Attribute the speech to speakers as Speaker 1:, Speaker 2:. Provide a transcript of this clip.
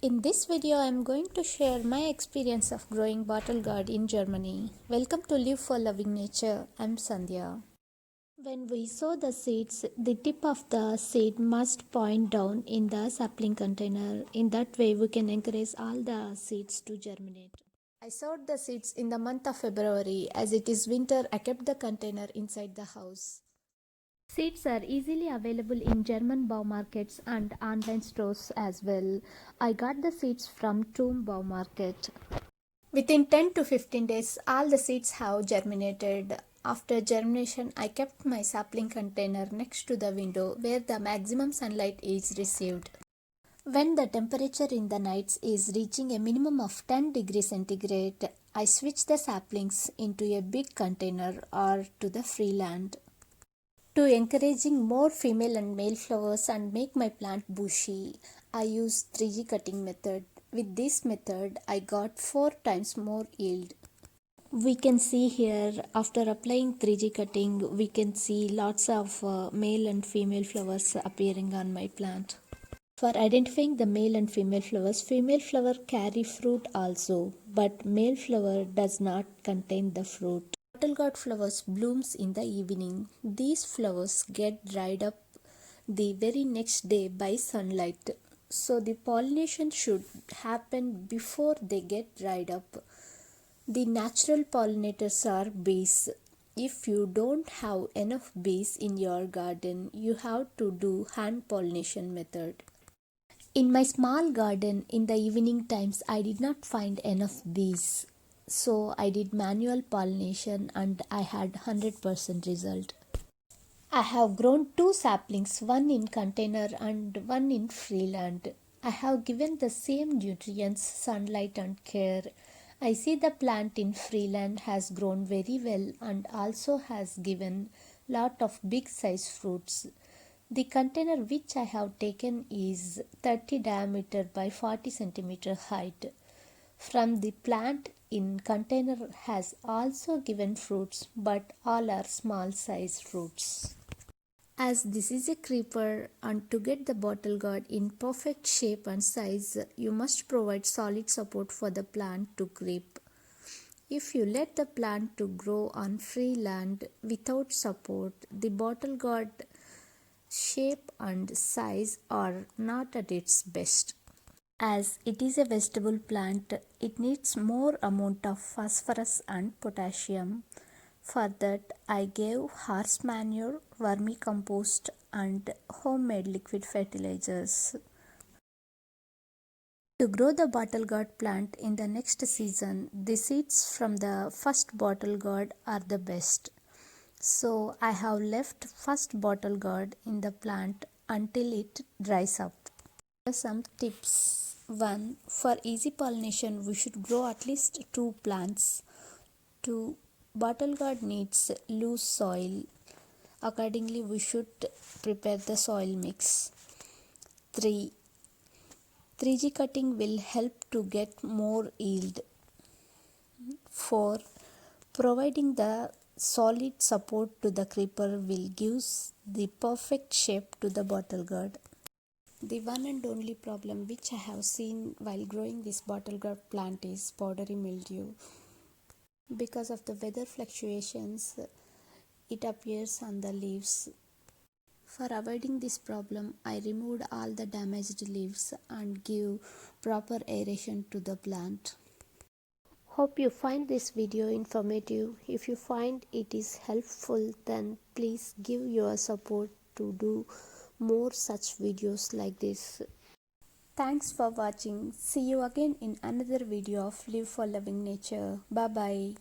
Speaker 1: In this video, I am going to share my experience of growing bottle gourd in Germany. Welcome to Live for Loving Nature. I'm Sandhya. When we sow the seeds, the tip of the seed must point down in the sapling container. In that way, we can encourage all the seeds to germinate. I sowed the seeds in the month of February. As it is winter, I kept the container inside the house. Seeds are easily available in German baumarkets and online stores as well. I got the seeds from Tomb Baumarket. Within 10 to 15 days, all the seeds have germinated. After germination, I kept my sapling container next to the window where the maximum sunlight is received. When the temperature in the nights is reaching a minimum of 10 degrees centigrade, I switch the saplings into a big container or to the free land. To encouraging more female and male flowers and make my plant bushy, I use 3G cutting method. With this method, I got 4 times more yield. We can see here, after applying 3G cutting, we can see lots of male and female flowers appearing on my plant. For identifying the male and female flower carry fruit also, but male flower does not contain the fruit. Bottle gourd flowers blooms in the evening. These flowers get dried up the very next day by sunlight. So the pollination should happen before they get dried up. The natural pollinators are bees. If you don't have enough bees in your garden, you have to do hand pollination method. In my small garden, in the evening times, I did not find enough bees. So I did manual pollination and I had 100% result. I have grown 2 saplings, one in container and one in freeland. I have given the same nutrients, sunlight and care. I see the plant in freeland has grown very well and also has given lot of big size fruits. The container which I have taken is 30 diameter by 40 centimeter height. From the plant in container has also given fruits, but all are small size fruits. As this is a creeper, and to get the bottle gourd in perfect shape and size, you must provide solid support for the plant to creep. If you let the plant to grow on free land without support, the bottle gourd shape and size are not at its best. As it is a vegetable plant, it needs more amount of phosphorus and potassium. For that, I gave horse manure, vermicompost and homemade liquid fertilizers. To grow the bottle gourd plant in the next season, the seeds from the first bottle gourd are the best. So I have left first bottle gourd in the plant until it dries up. Some tips. 1. For easy pollination, we should grow at least 2 plants. 2. Bottle gourd needs loose soil. Accordingly, we should prepare the soil mix. 3. 3G cutting will help to get more yield. 4. Providing the solid support to the creeper will give the perfect shape to the bottle gourd. The one and only problem which I have seen while growing this bottle gourd plant is powdery mildew. Because of the weather fluctuations, it appears on the leaves. For avoiding this problem, I removed all the damaged leaves and give proper aeration to the plant. Hope you find this video informative. If you find it is helpful, then please give your support to do more such videos like this. Thanks for watching. See you again in another video of Live for Loving Nature. Bye bye.